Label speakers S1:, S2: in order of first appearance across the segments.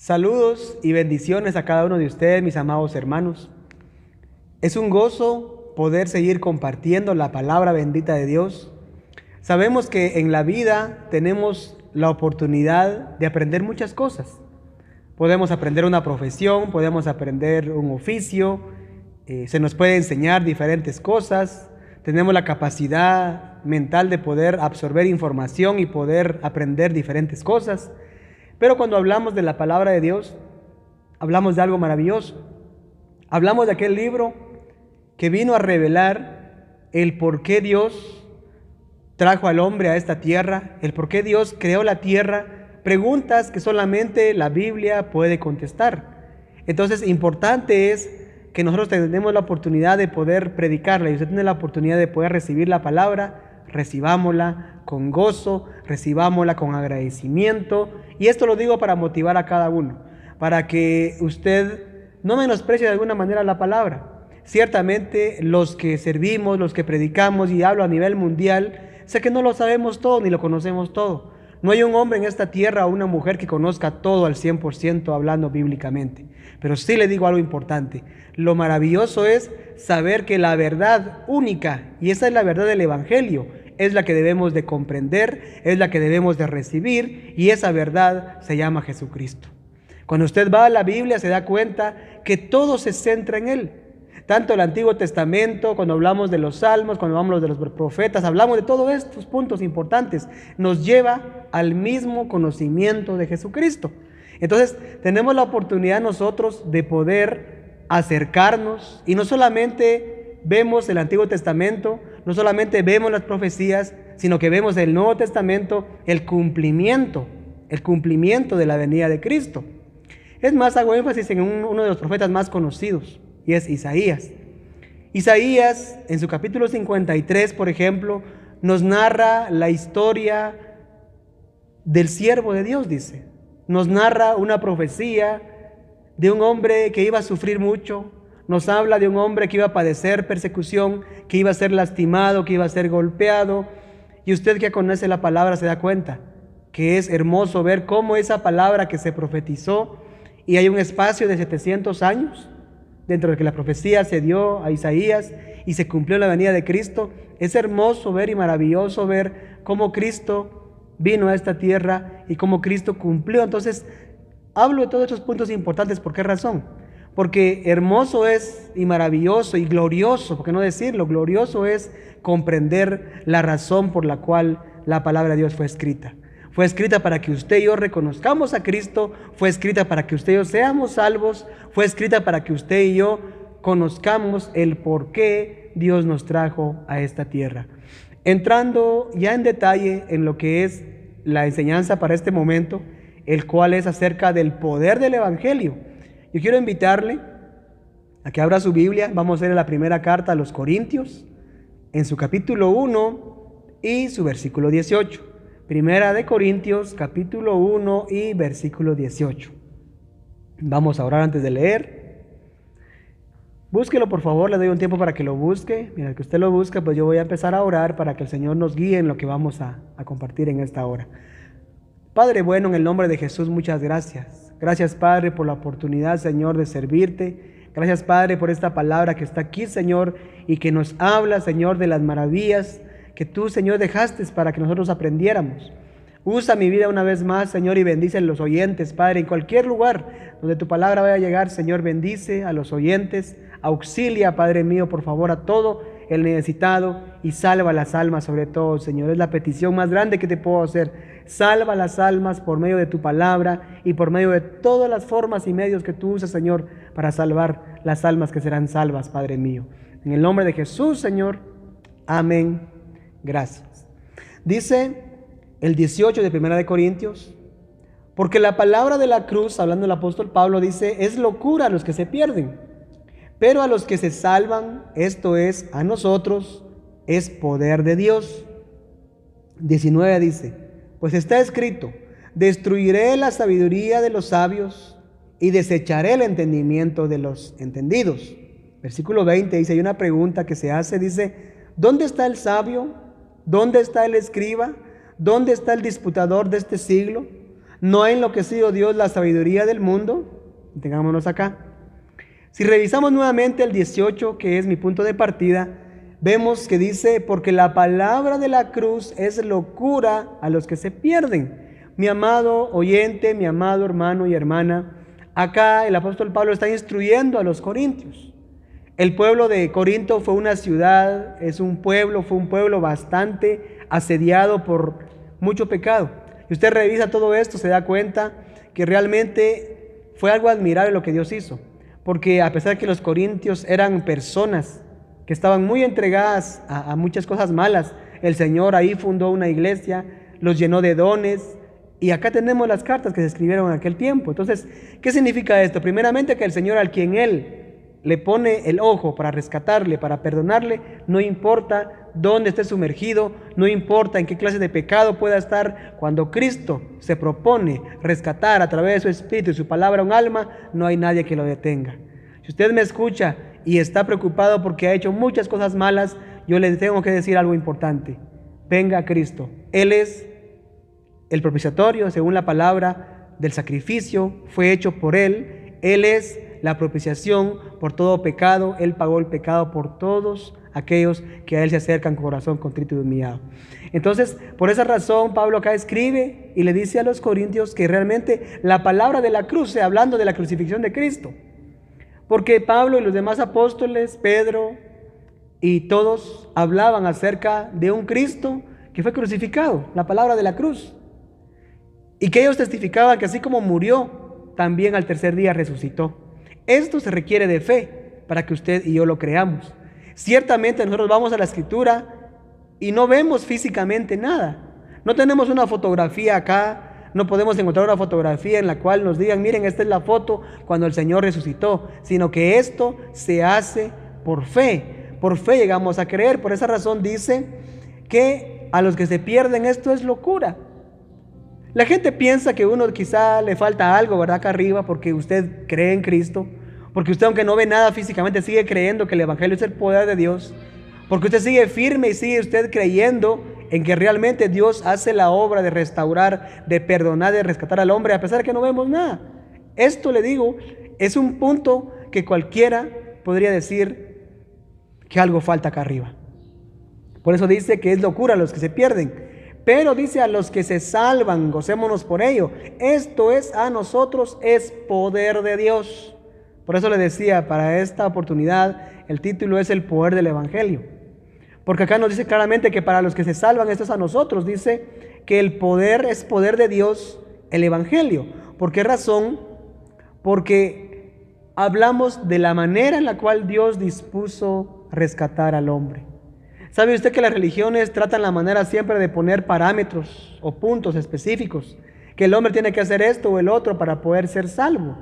S1: Saludos y bendiciones a cada uno de ustedes, mis amados hermanos. Es un gozo poder seguir compartiendo la palabra bendita de Dios. Sabemos que en la vida tenemos la oportunidad de aprender muchas cosas. Podemos aprender una profesión, podemos aprender un oficio, se nos puede enseñar diferentes cosas. Tenemos la capacidad mental de poder absorber información y poder aprender diferentes cosas. Pero cuando hablamos de la palabra de Dios, hablamos de algo maravilloso. Hablamos de aquel libro que vino a revelar el por qué Dios trajo al hombre a esta tierra, el por qué Dios creó la tierra, preguntas que solamente la Biblia puede contestar. Entonces, importante es que nosotros tenemos la oportunidad de poder predicarla y usted tiene la oportunidad de poder recibir la palabra. Recibámosla con gozo, recibámosla con agradecimiento. Y esto lo digo para motivar a cada uno, para que usted no menosprecie de alguna manera la palabra. Ciertamente los que servimos, los que predicamos, y hablo a nivel mundial, sé que no lo sabemos todo ni lo conocemos todo. No hay un hombre en esta tierra o una mujer que conozca todo al 100% hablando bíblicamente. Pero sí le digo algo importante. Lo maravilloso es saber que la verdad única, y esa es la verdad del Evangelio, es la que debemos de comprender, es la que debemos de recibir, y esa verdad se llama Jesucristo. Cuando usted va a la Biblia se da cuenta que todo se centra en Él. Tanto el Antiguo Testamento, cuando hablamos de los Salmos, cuando hablamos de los profetas, hablamos de todos estos puntos importantes. Nos lleva al mismo conocimiento de Jesucristo. Entonces, tenemos la oportunidad nosotros de poder acercarnos, y no solamente vemos el Antiguo Testamento, no solamente vemos las profecías, sino que vemos el Nuevo Testamento, el cumplimiento de la venida de Cristo. Es más, hago énfasis en uno de los profetas más conocidos, y es Isaías. Isaías, en su capítulo 53, por ejemplo, nos narra la historia del siervo de Dios, dice. Nos narra una profecía de un hombre que iba a sufrir mucho. Nos habla de un hombre que iba a padecer persecución, que iba a ser lastimado, que iba a ser golpeado. Y usted que conoce la palabra se da cuenta que es hermoso ver cómo esa palabra que se profetizó, y hay un espacio de 700 años dentro de que la profecía se dio a Isaías y se cumplió la venida de Cristo. Es hermoso ver y maravilloso ver cómo Cristo vino a esta tierra y cómo Cristo cumplió. Entonces, hablo de todos estos puntos importantes. ¿Por qué razón? Porque hermoso es y maravilloso y glorioso, por qué no decirlo, glorioso es comprender la razón por la cual la palabra de Dios fue escrita. Fue escrita para que usted y yo reconozcamos a Cristo, fue escrita para que usted y yo seamos salvos, fue escrita para que usted y yo conozcamos el por qué Dios nos trajo a esta tierra. Entrando ya en detalle en lo que es la enseñanza para este momento, el cual es acerca del poder del Evangelio. Yo quiero invitarle a que abra su Biblia. Vamos a leer la primera carta a los Corintios, en su capítulo 1 y su versículo 18. Primera de Corintios, capítulo 1 y versículo 18. Vamos a orar antes de leer. Búsquelo, por favor, le doy un tiempo para que lo busque. Mientras que usted lo busca, pues yo voy a empezar a orar para que el Señor nos guíe en lo que vamos a compartir en esta hora. Padre bueno, en el nombre de Jesús, muchas gracias. Gracias, Padre, por la oportunidad, Señor, de servirte. Gracias, Padre, por esta palabra que está aquí, Señor, y que nos habla, Señor, de las maravillas que tú, Señor, dejaste para que nosotros aprendiéramos. Usa mi vida una vez más, Señor, y bendice a los oyentes, Padre, en cualquier lugar donde tu palabra vaya a llegar, Señor, bendice a los oyentes, auxilia, Padre mío, por favor, a todo el necesitado, y salva las almas sobre todo, Señor. Es la petición más grande que te puedo hacer. Salva las almas por medio de tu palabra y por medio de todas las formas y medios que tú usas, Señor, para salvar las almas que serán salvas, Padre mío. En el nombre de Jesús, Señor. Amén. Gracias. Dice el 18 de Primera de Corintios: porque la palabra de la cruz, hablando el apóstol Pablo, dice, es locura a los que se pierden, pero a los que se salvan, esto es, a nosotros, es poder de Dios. 19 dice: pues está escrito, destruiré la sabiduría de los sabios y desecharé el entendimiento de los entendidos. Versículo 20 dice, hay una pregunta que se hace, dice, ¿dónde está el sabio? ¿Dónde está el escriba? ¿Dónde está el disputador de este siglo? No ha enloquecido Dios la sabiduría del mundo. Tengámonos acá. Si revisamos nuevamente el 18, que es mi punto de partida, vemos que dice, porque la palabra de la cruz es locura a los que se pierden. Mi amado oyente, mi amado hermano y hermana, acá el apóstol Pablo está instruyendo a los corintios. El pueblo de Corinto fue una ciudad, fue un pueblo bastante asediado por mucho pecado. Y usted revisa todo esto, se da cuenta que realmente fue algo admirable lo que Dios hizo. Porque a pesar de que los corintios eran personas que estaban muy entregadas a muchas cosas malas, el Señor ahí fundó una iglesia, los llenó de dones. Y acá tenemos las cartas que se escribieron en aquel tiempo. Entonces, ¿qué significa esto? Primeramente que el Señor, al quien Él le pone el ojo para rescatarle, para perdonarle, no importa dónde esté sumergido, no importa en qué clase de pecado pueda estar, cuando Cristo se propone rescatar a través de su Espíritu y su palabra un alma, no hay nadie que lo detenga. Si usted me escucha y está preocupado porque ha hecho muchas cosas malas, yo le tengo que decir algo importante. Venga a Cristo. Él es el propiciatorio, según la palabra del sacrificio, fue hecho por Él. Él es la propiciación por todo pecado. Él pagó el pecado por todos aquellos que a Él se acercan con corazón contrito y humillado. Entonces, por esa razón, Pablo acá escribe y le dice a los corintios que realmente la palabra de la cruz, hablando de la crucifixión de Cristo, porque Pablo y los demás apóstoles, Pedro y todos hablaban acerca de un Cristo que fue crucificado, la palabra de la cruz, y que ellos testificaban que así como murió, también al tercer día resucitó. Esto se requiere de fe para que usted y yo lo creamos. Ciertamente nosotros vamos a la Escritura y no vemos físicamente nada. No tenemos una fotografía acá, no podemos encontrar una fotografía en la cual nos digan, miren, esta es la foto cuando el Señor resucitó, sino que esto se hace por fe. Por fe llegamos a creer. Por esa razón dice que a los que se pierden esto es locura. La gente piensa que uno quizá le falta algo, ¿verdad? Acá arriba, porque usted cree en Cristo, porque usted, aunque no ve nada físicamente, sigue creyendo que el Evangelio es el poder de Dios, porque usted sigue firme y sigue usted creyendo en que realmente Dios hace la obra de restaurar, de perdonar, de rescatar al hombre, a pesar de que no vemos nada. Esto, le digo, es un punto que cualquiera podría decir que algo falta acá arriba. Por eso dice que es locura a los que se pierden. Pero dice a los que se salvan, gocémonos por ello. Esto es a nosotros, es poder de Dios. Por eso le decía, para esta oportunidad, el título es el poder del Evangelio. Porque acá nos dice claramente que para los que se salvan, esto es a nosotros. Dice que el poder es poder de Dios, el Evangelio. ¿Por qué razón? Porque hablamos de la manera en la cual Dios dispuso rescatar al hombre. ¿Sabe usted que las religiones tratan la manera siempre de poner parámetros o puntos específicos? Que el hombre tiene que hacer esto o el otro para poder ser salvo.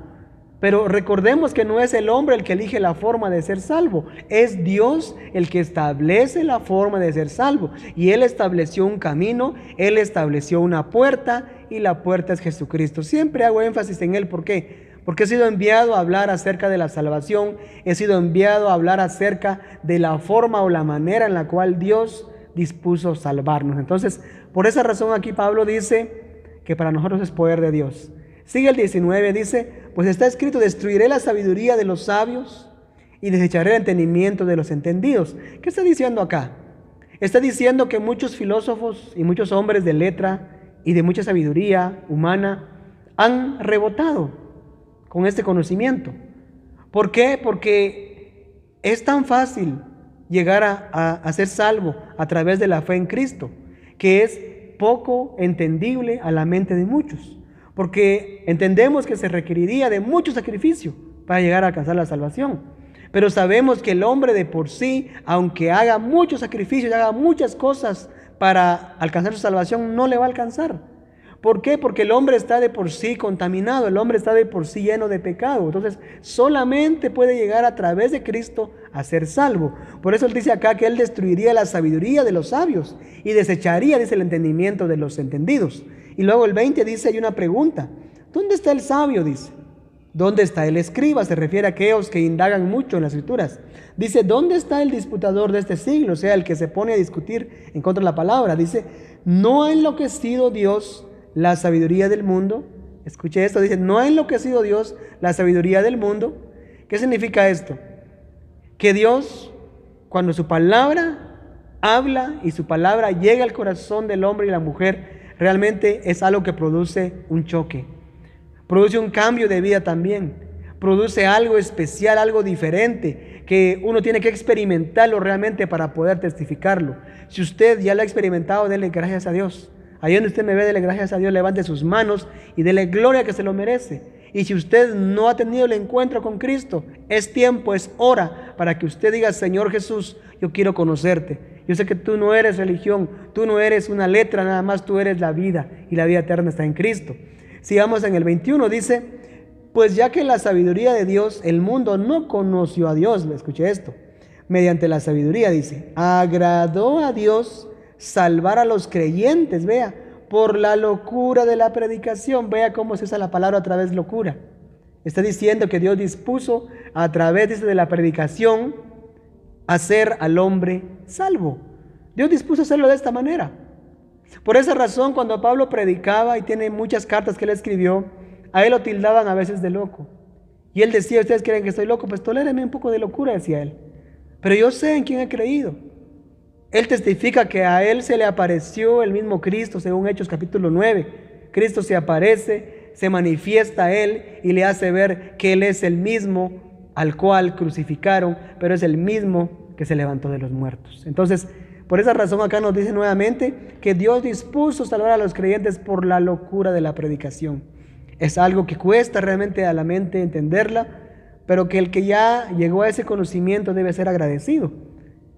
S1: Pero recordemos que no es el hombre el que elige la forma de ser salvo. Es Dios el que establece la forma de ser salvo. Y Él estableció un camino, Él estableció una puerta y la puerta es Jesucristo. Siempre hago énfasis en Él. ¿Por qué? Porque he sido enviado a hablar acerca de la salvación, he sido enviado a hablar acerca de la forma o la manera en la cual Dios dispuso salvarnos. Entonces, por esa razón aquí Pablo dice que para nosotros es poder de Dios. Sigue el 19, dice, pues está escrito, destruiré la sabiduría de los sabios y desecharé el entendimiento de los entendidos. ¿Qué está diciendo acá? Está diciendo que muchos filósofos y muchos hombres de letra y de mucha sabiduría humana han rebotado con este conocimiento. ¿Por qué? Porque es tan fácil llegar a ser salvo a través de la fe en Cristo, que es poco entendible a la mente de muchos, porque entendemos que se requeriría de mucho sacrificio para llegar a alcanzar la salvación. Pero sabemos que el hombre de por sí, aunque haga muchos sacrificios, haga muchas cosas para alcanzar su salvación, no le va a alcanzar. ¿Por qué? Porque el hombre está de por sí contaminado, el hombre está de por sí lleno de pecado. Entonces, solamente puede llegar a través de Cristo a ser salvo. Por eso él dice acá que él destruiría la sabiduría de los sabios y desecharía, dice, el entendimiento de los entendidos. Y luego el 20 dice, hay una pregunta. ¿Dónde está el sabio? Dice. ¿Dónde está el escriba? Se refiere a aquellos que indagan mucho en las escrituras. Dice, ¿dónde está el disputador de este siglo? O sea, el que se pone a discutir en contra de la palabra. Dice, ¿no ha enloquecido Dios la sabiduría del mundo. Escuche esto, dice, no ha enloquecido Dios la sabiduría del mundo. ¿Qué significa esto? Que Dios, cuando su palabra habla y su palabra llega al corazón del hombre y la mujer, realmente es algo que produce un choque, produce un cambio de vida también, produce algo especial, algo diferente, que uno tiene que experimentarlo realmente para poder testificarlo. Si usted ya lo ha experimentado, dele gracias a Dios. Ahí donde usted me ve, dele gracias a Dios, levante sus manos y dele gloria que se lo merece. Y si usted no ha tenido el encuentro con Cristo, es tiempo, es hora para que usted diga, Señor Jesús, yo quiero conocerte. Yo sé que tú no eres religión, tú no eres una letra, nada más tú eres la vida, y la vida eterna está en Cristo. Sigamos en el 21, dice, pues ya que la sabiduría de Dios, el mundo no conoció a Dios, escuche esto, mediante la sabiduría, dice, agradó a Dios salvar a los creyentes, vea, por la locura de la predicación. Vea cómo se usa la palabra a través de locura. Está diciendo que Dios dispuso a través, dice, de la predicación hacer al hombre salvo. Dios dispuso hacerlo de esta manera. Por esa razón, cuando Pablo predicaba, y tiene muchas cartas que él escribió, a él lo tildaban a veces de loco. Y él decía, ¿ustedes creen que estoy loco? Pues tolérenme un poco de locura, decía él. Pero yo sé en quién he creído. Él testifica que a él se le apareció el mismo Cristo, según Hechos capítulo 9. Cristo se aparece, se manifiesta a él y le hace ver que él es el mismo al cual crucificaron, pero es el mismo que se levantó de los muertos. Entonces, por esa razón acá nos dice nuevamente que Dios dispuso salvar a los creyentes por la locura de la predicación. Es algo que cuesta realmente a la mente entenderla, pero que el que ya llegó a ese conocimiento debe ser agradecido.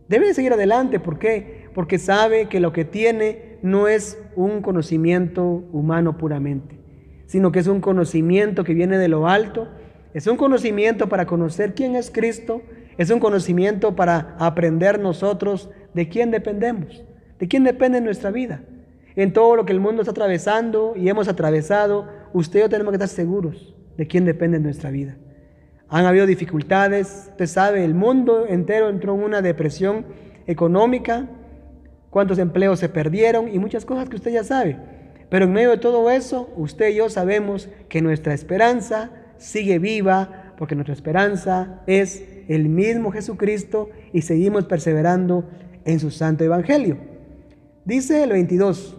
S1: Debe seguir adelante. ¿Por qué? Porque sabe que lo que tiene no es un conocimiento humano puramente, sino que es un conocimiento que viene de lo alto, es un conocimiento para conocer quién es Cristo, es un conocimiento para aprender nosotros de quién dependemos, de quién depende nuestra vida. En todo lo que el mundo está atravesando y hemos atravesado, usted y yo tenemos que estar seguros de quién depende nuestra vida. Han habido dificultades, usted sabe, el mundo entero entró en una depresión económica, cuántos empleos se perdieron y muchas cosas que usted ya sabe. Pero en medio de todo eso, usted y yo sabemos que nuestra esperanza sigue viva, porque nuestra esperanza es el mismo Jesucristo y seguimos perseverando en su santo evangelio. Dice el 22,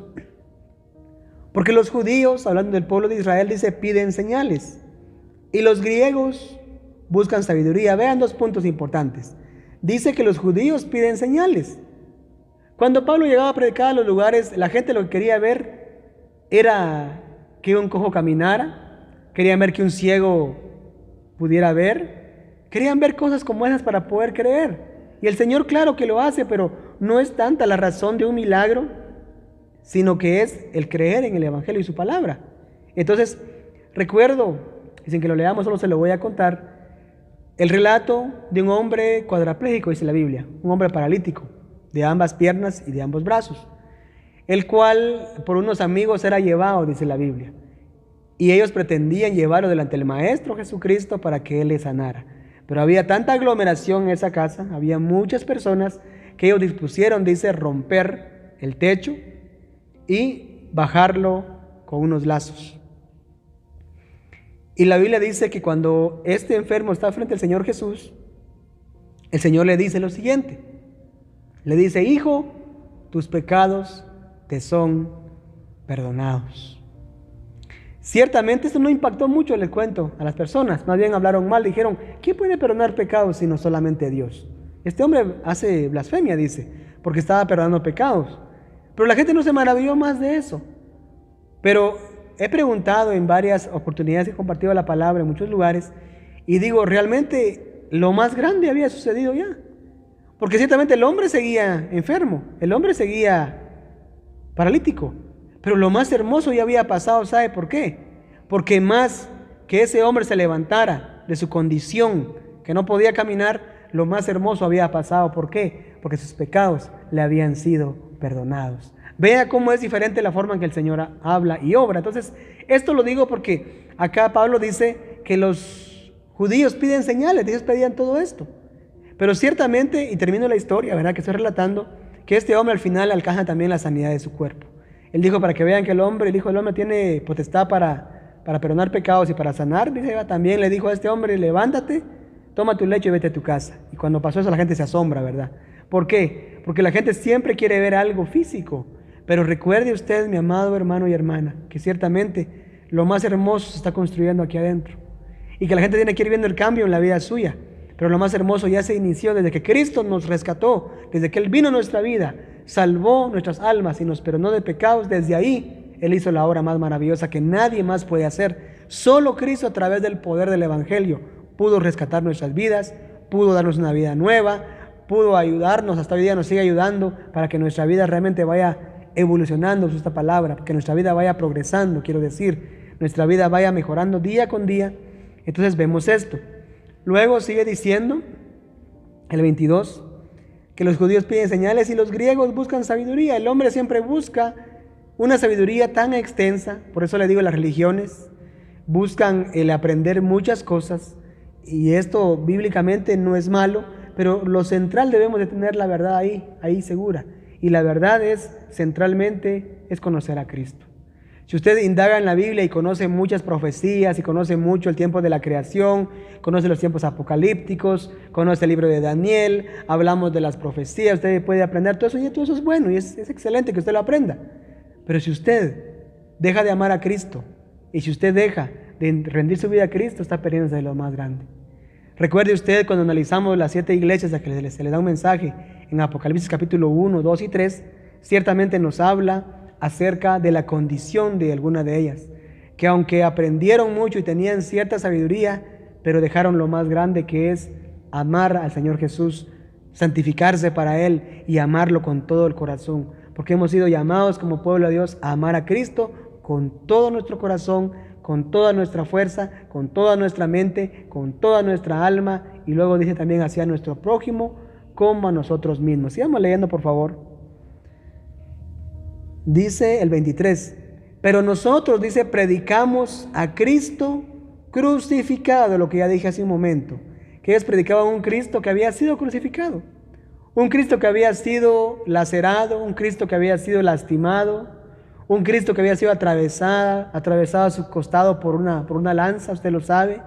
S1: porque los judíos, hablando del pueblo de Israel, dice, piden señales, y los griegos buscan sabiduría. Vean dos puntos importantes. Dice que los judíos piden señales. Cuando Pablo llegaba a predicar a los lugares, la gente lo que quería ver era que un cojo caminara, querían ver que un ciego pudiera ver, querían ver cosas como esas para poder creer. Y el Señor, claro que lo hace, pero no es tanta la razón de un milagro, sino que es el creer en el Evangelio y su palabra. Entonces, recuerdo, y sin que lo leamos, solo se lo voy a contar, el relato de un hombre cuadraplégico, dice la Biblia, un hombre paralítico, de ambas piernas y de ambos brazos, el cual por unos amigos era llevado, dice la Biblia, y ellos pretendían llevarlo delante del Maestro Jesucristo para que él le sanara. Pero había tanta aglomeración en esa casa, había muchas personas, que ellos dispusieron, dice, romper el techo y bajarlo con unos lazos. Y la Biblia dice que cuando este enfermo está frente al Señor Jesús, el Señor le dice lo siguiente. Le dice, hijo, tus pecados te son perdonados. Ciertamente esto no impactó mucho, les cuento, a las personas. Más bien hablaron mal, dijeron, ¿quién puede perdonar pecados sino solamente Dios? Este hombre hace blasfemia, dice, porque estaba perdonando pecados. Pero la gente no se maravilló más de eso. Pero he preguntado en varias oportunidades, he compartido la palabra en muchos lugares, y digo, realmente lo más grande había sucedido ya. Porque ciertamente el hombre seguía enfermo, el hombre seguía paralítico, pero lo más hermoso ya había pasado. ¿Sabe por qué? Porque más que ese hombre se levantara de su condición, que no podía caminar, lo más hermoso había pasado. ¿Por qué? Porque sus pecados le habían sido perdonados. Vea cómo es diferente la forma en que el Señor habla y obra. Entonces, esto lo digo porque acá Pablo dice que los judíos piden señales, ellos pedían todo esto. Pero ciertamente, y termino la historia, ¿verdad?, que estoy relatando, que este hombre al final alcanza también la sanidad de su cuerpo. Él dijo para que vean que el Hijo del Hombre tiene potestad para perdonar pecados y para sanar. Dice, también le dijo a este hombre, levántate, toma tu lecho y vete a tu casa. Y cuando pasó eso la gente se asombra, ¿verdad? ¿Por qué? Porque la gente siempre quiere ver algo físico. Pero recuerde usted, mi amado hermano y hermana, que ciertamente lo más hermoso se está construyendo aquí adentro. Y que la gente tiene que ir viendo el cambio en la vida suya. Pero lo más hermoso ya se inició desde que Cristo nos rescató, desde que Él vino a nuestra vida, salvó nuestras almas y nos perdonó de pecados. Desde ahí Él hizo la obra más maravillosa que nadie más puede hacer. Solo Cristo, a través del poder del Evangelio, pudo rescatar nuestras vidas, pudo darnos una vida nueva, pudo ayudarnos, hasta hoy día nos sigue ayudando para que nuestra vida realmente vaya evolucionando, esta palabra, que nuestra vida vaya progresando, quiero decir, nuestra vida vaya mejorando día con día. Entonces vemos esto. Luego sigue diciendo, el 22, que los judíos piden señales y los griegos buscan sabiduría. El hombre siempre busca una sabiduría tan extensa, por eso le digo, las religiones buscan el aprender muchas cosas, y esto bíblicamente no es malo, pero lo central debemos de tener la verdad ahí segura, y la verdad centralmente es conocer a Cristo. Si usted indaga en la Biblia y conoce muchas profecías y conoce mucho el tiempo de la creación, conoce los tiempos apocalípticos, conoce el libro de Daniel, hablamos de las profecías, usted puede aprender todo eso y todo eso es bueno y es excelente que usted lo aprenda. Pero si usted deja de amar a Cristo y si usted deja de rendir su vida a Cristo, está perdiéndose de lo más grande. Recuerde usted cuando analizamos las 7 iglesias a que se les da un mensaje en Apocalipsis capítulo 1, 2 y 3, ciertamente nos habla acerca de la condición de alguna de ellas, que aunque aprendieron mucho y tenían cierta sabiduría, pero dejaron lo más grande, que es amar al Señor Jesús, santificarse para Él y amarlo con todo el corazón, porque hemos sido llamados como pueblo de Dios a amar a Cristo con todo nuestro corazón, con toda nuestra fuerza, con toda nuestra mente, con toda nuestra alma, y luego dice también hacia nuestro prójimo como a nosotros mismos. Sigamos leyendo, por favor. Dice el 23, pero nosotros, dice, predicamos a Cristo crucificado, lo que ya dije hace un momento, que ellos predicaban un Cristo que había sido crucificado, un Cristo que había sido lacerado, un Cristo que había sido lastimado, un Cristo que había sido atravesado a su costado por una lanza, usted lo sabe.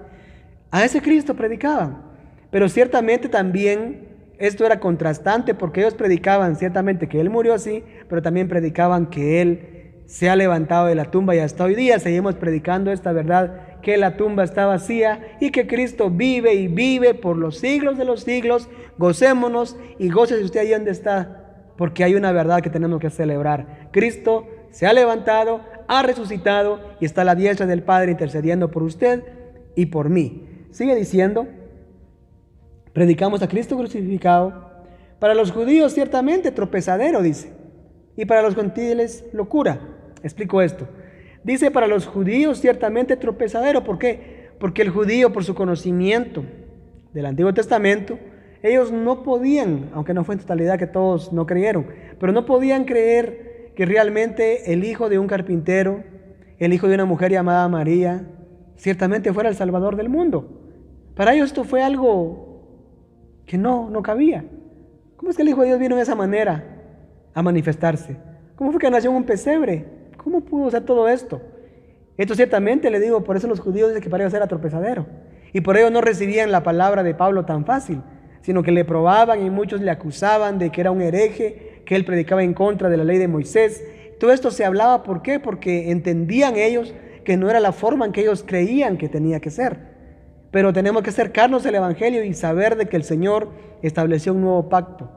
S1: A ese Cristo predicaban, pero ciertamente también esto era contrastante porque ellos predicaban ciertamente que Él murió así, pero también predicaban que Él se ha levantado de la tumba y hasta hoy día seguimos predicando esta verdad, que la tumba está vacía y que Cristo vive y vive por los siglos de los siglos. Gocémonos y gócese usted ahí donde está, porque hay una verdad que tenemos que celebrar. Cristo se ha levantado, ha resucitado y está a la diestra del Padre intercediendo por usted y por mí. Sigue diciendo, predicamos a Cristo crucificado, para los judíos ciertamente tropezadero, dice, y para los gentiles locura. Explico esto. Dice para los judíos ciertamente tropezadero. ¿Por qué? Porque el judío, por su conocimiento del Antiguo Testamento, ellos no podían, aunque no fue en totalidad que todos no creyeron, pero no podían creer que realmente el hijo de un carpintero, el hijo de una mujer llamada María, ciertamente fuera el Salvador del mundo. Para ellos esto fue algo que no cabía. ¿Cómo es que el Hijo de Dios vino de esa manera a manifestarse? ¿Cómo fue que nació en un pesebre? ¿Cómo pudo ser todo esto? Esto ciertamente, le digo, por eso los judíos dicen que para ellos era tropezadero. Y por ello no recibían la palabra de Pablo tan fácil, sino que le probaban y muchos le acusaban de que era un hereje, que él predicaba en contra de la ley de Moisés. Todo esto se hablaba, ¿por qué? Porque entendían ellos que no era la forma en que ellos creían que tenía que ser. Pero tenemos que acercarnos al Evangelio y saber de que el Señor estableció un nuevo pacto.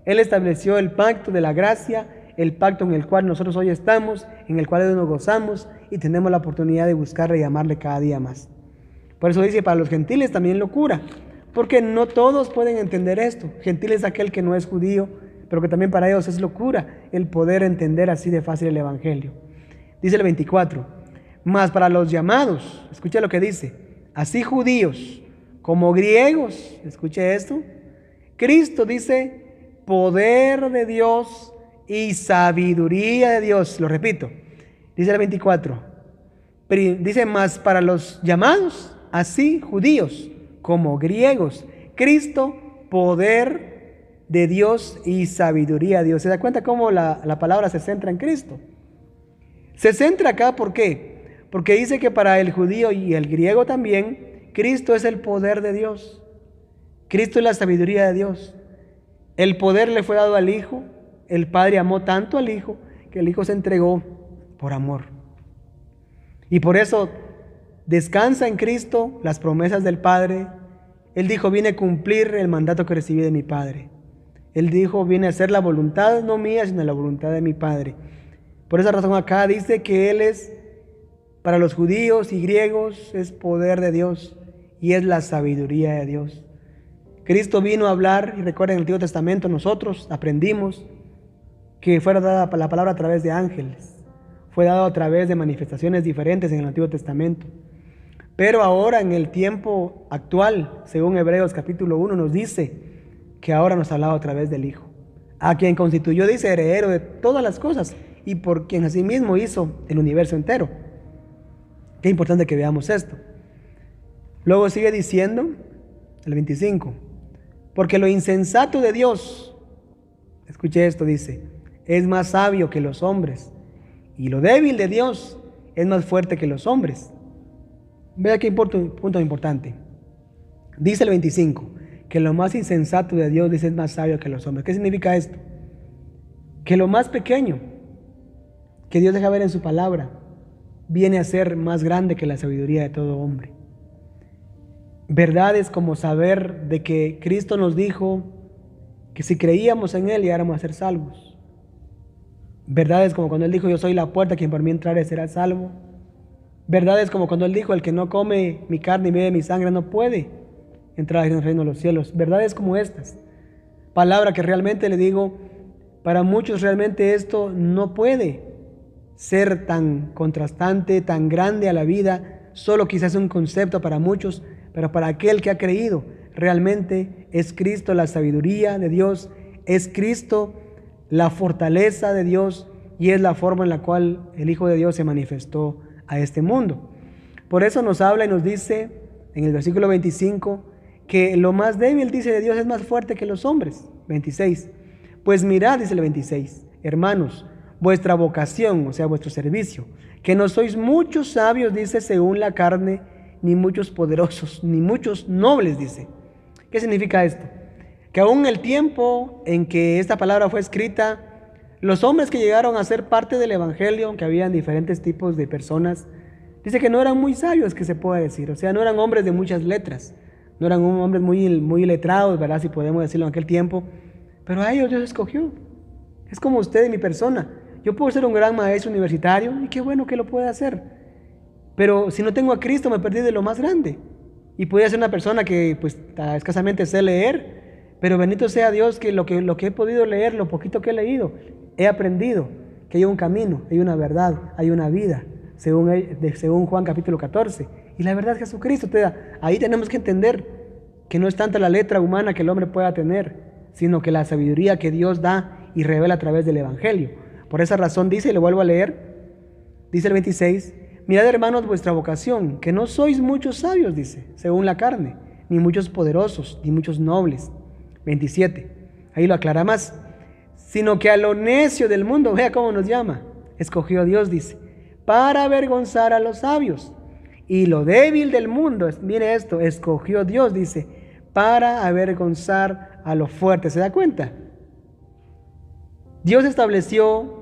S1: Él estableció el pacto de la gracia, el pacto en el cual nosotros hoy estamos, en el cual hoy nos gozamos y tenemos la oportunidad de buscarle y amarle cada día más. Por eso dice, para los gentiles también locura, porque no todos pueden entender esto. Gentil es aquel que no es judío, pero que también para ellos es locura el poder entender así de fácil el Evangelio. Dice el 24, mas para los llamados, escucha lo que dice, así judíos como griegos, escuche esto, Cristo dice, poder de Dios y sabiduría de Dios. Lo repito, dice el 24, dice, más para los llamados, así judíos como griegos, Cristo, poder de Dios y sabiduría de Dios. ¿Se da cuenta cómo la palabra se centra en Cristo? Se centra acá, ¿por qué? Porque dice que para el judío y el griego también, Cristo es el poder de Dios. Cristo es la sabiduría de Dios. El poder le fue dado al Hijo. El Padre amó tanto al Hijo que el Hijo se entregó por amor. Y por eso descansa en Cristo las promesas del Padre. Él dijo, vine a cumplir el mandato que recibí de mi Padre. Él dijo, vine a hacer la voluntad no mía, sino la voluntad de mi Padre. Por esa razón acá dice que Él es, para los judíos y griegos, es poder de Dios y es la sabiduría de Dios. Cristo vino a hablar, y recuerden en el Antiguo Testamento nosotros aprendimos que fue dada la palabra a través de ángeles. Fue dado a través de manifestaciones diferentes en el Antiguo Testamento. Pero ahora en el tiempo actual, según Hebreos capítulo 1, nos dice que ahora nos ha hablado a través del Hijo, a quien constituyó, dice, heredero de todas las cosas y por quien asimismo hizo el universo entero. Qué importante que veamos esto. Luego sigue diciendo, el 25, porque lo insensato de Dios, escuche esto, dice, es más sabio que los hombres, y lo débil de Dios es más fuerte que los hombres. Vea qué punto importante. Dice el 25, que lo más insensato de Dios, dice, es más sabio que los hombres. ¿Qué significa esto? Que lo más pequeño que Dios deja ver en su palabra viene a ser más grande que la sabiduría de todo hombre. Verdades como saber de que Cristo nos dijo que si creíamos en Él llegáramos a ser salvos. Verdades como cuando Él dijo, yo soy la puerta, quien por mí entrare será salvo. Verdades como cuando Él dijo, el que no come mi carne y bebe mi sangre no puede entrar en el reino de los cielos. Verdades como estas. Palabra que realmente le digo, para muchos realmente esto no puede ser tan contrastante, tan grande a la vida, solo quizás un concepto para muchos, pero para aquel que ha creído, realmente es Cristo la sabiduría de Dios, es Cristo la fortaleza de Dios y es la forma en la cual el Hijo de Dios se manifestó a este mundo. Por eso nos habla y nos dice en el versículo 25 que lo más débil, dice, de Dios es más fuerte que los hombres. 26. Pues mirad, dice el 26, hermanos, vuestra vocación, o sea, vuestro servicio, que no sois muchos sabios, dice, según la carne, ni muchos poderosos, ni muchos nobles, dice. ¿Qué significa esto? Que aún en el tiempo en que esta palabra fue escrita, los hombres que llegaron a ser parte del evangelio, que habían diferentes tipos de personas, dice que no eran muy sabios, que se puede decir, o sea, no eran hombres de muchas letras, no eran hombres muy letrados, ¿verdad? Si podemos decirlo en aquel tiempo, pero a ellos Dios escogió. Es como usted y mi persona. Yo puedo ser un gran maestro universitario y qué bueno que lo pueda hacer, pero si no tengo a Cristo me perdí de lo más grande. Y podría ser una persona que pues escasamente sé leer, pero bendito sea Dios que lo que he podido leer, lo poquito que he leído, he aprendido que hay un camino, hay una verdad, hay una vida, según Juan capítulo 14. Y la verdad es Jesucristo. Ahí tenemos que entender que no es tanta la letra humana que el hombre pueda tener, sino que la sabiduría que Dios da y revela a través del evangelio. Por esa razón dice, y le vuelvo a leer, dice el 26, mirad hermanos vuestra vocación, que no sois muchos sabios, dice, según la carne, ni muchos poderosos, ni muchos nobles. 27, ahí lo aclara más, sino que a lo necio del mundo, vea cómo nos llama, escogió Dios, dice, para avergonzar a los sabios. Y lo débil del mundo, mire esto, escogió Dios, dice, para avergonzar a lo fuerte. ¿Se da cuenta? Dios estableció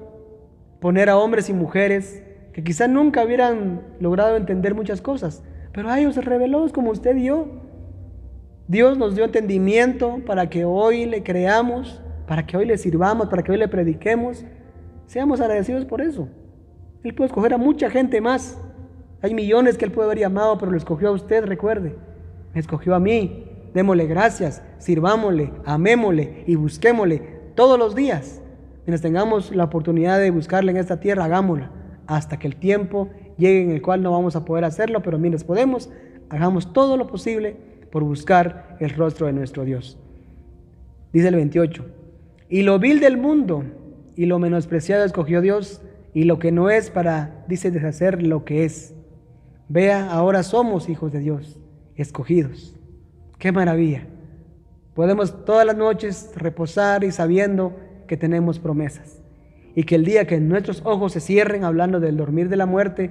S1: poner a hombres y mujeres que quizá nunca hubieran logrado entender muchas cosas, pero a ellos se reveló, es como usted y yo. Dios nos dio entendimiento para que hoy le creamos, para que hoy le sirvamos, para que hoy le prediquemos. Seamos agradecidos por eso. Él puede escoger a mucha gente más. Hay millones que Él puede haber llamado, pero lo escogió a usted, recuerde. Me escogió a mí. Démosle gracias, sirvámosle, amémosle y busquémosle todos los días. Mientras tengamos la oportunidad de buscarle en esta tierra, hagámosla, hasta que el tiempo llegue en el cual no vamos a poder hacerlo, pero mientras podemos, hagamos todo lo posible por buscar el rostro de nuestro Dios. Dice el 28, y lo vil del mundo y lo menospreciado escogió Dios, y lo que no es para, dice, deshacer lo que es. Vea, ahora somos hijos de Dios, escogidos. ¡Qué maravilla! Podemos todas las noches reposar y sabiendo que tenemos promesas. y que el día que nuestros ojos se cierren hablando del dormir de la muerte,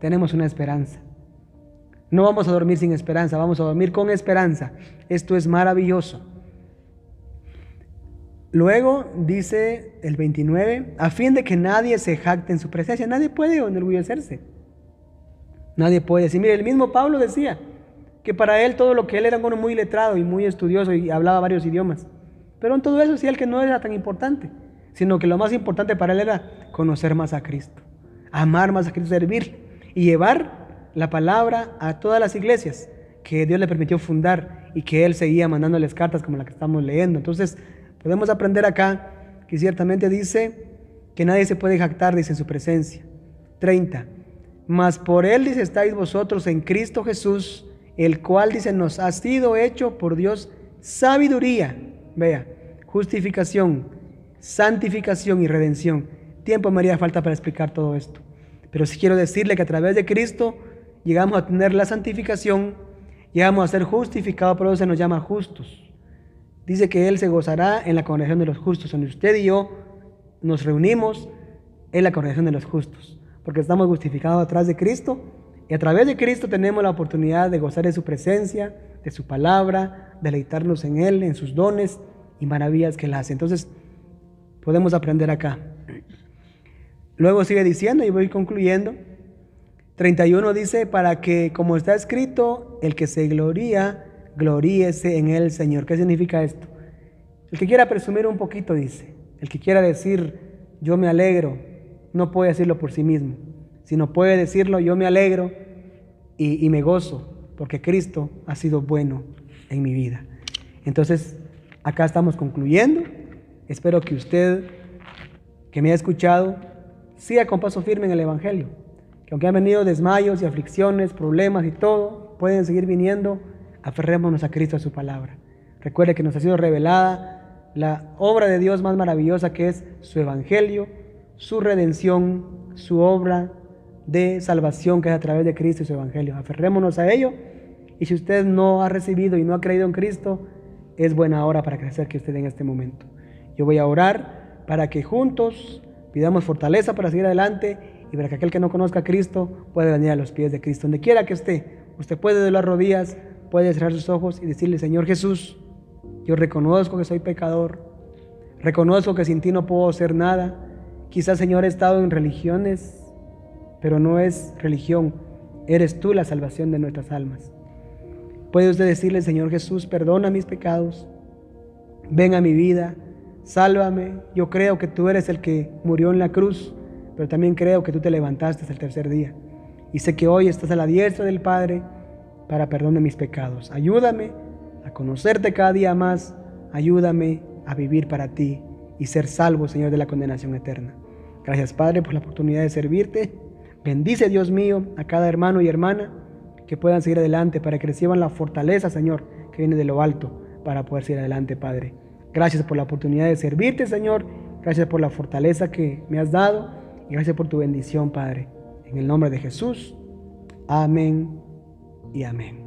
S1: tenemos una esperanza. No vamos a dormir sin esperanza, vamos a dormir con esperanza. Esto es maravilloso. Luego dice el 29, a fin de que nadie se jacte en su presencia. Nadie puede enorgullecerse. Nadie puede decir, mire, el mismo Pablo decía que para él todo lo que él era un hombre muy letrado y muy estudioso y hablaba varios idiomas. Pero en todo eso decía él que no era tan importante, sino que lo más importante para él era conocer más a Cristo, amar más a Cristo, servir y llevar la palabra a todas las iglesias que Dios le permitió fundar y que él seguía mandándoles cartas como la que estamos leyendo. Entonces podemos aprender acá que ciertamente dice que nadie se puede jactar, dice, en su presencia. 30. Mas por él, dice, estáis vosotros en Cristo Jesús, el cual, dice, nos ha sido hecho por Dios sabiduría. Vea, justificación, santificación y redención. Tiempo me haría falta para explicar todo esto. Pero sí quiero decirle que a través de Cristo llegamos a tener la santificación, llegamos a ser justificados, por eso se nos llama justos. Dice que Él se gozará en la congregación de los justos, donde usted y yo nos reunimos en la congregación de los justos, porque estamos justificados a través de Cristo, y a través de Cristo tenemos la oportunidad de gozar de su presencia, de su palabra, deleitarnos en Él, en sus dones y maravillas que Él hace. Entonces, podemos aprender acá. Luego sigue diciendo, y voy concluyendo, 31 dice, para que, como está escrito, el que se gloría, gloríese en el Señor. ¿Qué significa esto? El que quiera presumir un poquito, dice. El que quiera decir, yo me alegro, no puede decirlo por sí mismo, sino puede decirlo, yo me alegro y me gozo, porque Cristo ha sido bueno en mi vida. Entonces, acá estamos concluyendo. Espero que usted, que me ha escuchado, siga con paso firme en el Evangelio. Que aunque han venido desmayos y aflicciones, problemas y todo, pueden seguir viniendo. Aferrémonos a Cristo, a su palabra. Recuerde que nos ha sido revelada la obra de Dios más maravillosa, que es su Evangelio, su redención, su obra de salvación, que es a través de Cristo y su Evangelio. Aferrémonos a ello, y si usted no ha recibido y no ha creído en Cristo, es buena hora para crecer que usted en este momento. Yo voy a orar para que juntos pidamos fortaleza para seguir adelante y para que aquel que no conozca a Cristo pueda venir a los pies de Cristo. Donde quiera que esté, usted puede de las rodillas, puede cerrar sus ojos y decirle, Señor Jesús, yo reconozco que soy pecador, reconozco que sin ti no puedo hacer nada. Quizás, Señor, he estado en religiones, pero no es religión, eres tú la salvación de nuestras almas. Puede usted decirle, Señor Jesús, perdona mis pecados, ven a mi vida, sálvame. Yo creo que tú eres el que murió en la cruz, pero también creo que tú te levantaste el tercer día. Y sé que hoy estás a la diestra del Padre para perdón de mis pecados. Ayúdame a conocerte cada día más, ayúdame a vivir para ti y ser salvo, Señor, de la condenación eterna. Gracias, Padre, por la oportunidad de servirte. Bendice, Dios mío, a cada hermano y hermana que puedan seguir adelante para que reciban la fortaleza, Señor, que viene de lo alto para poder seguir adelante, Padre. Gracias por la oportunidad de servirte, Señor. Gracias por la fortaleza que me has dado y gracias por tu bendición, Padre. En el nombre de Jesús. Amén y amén.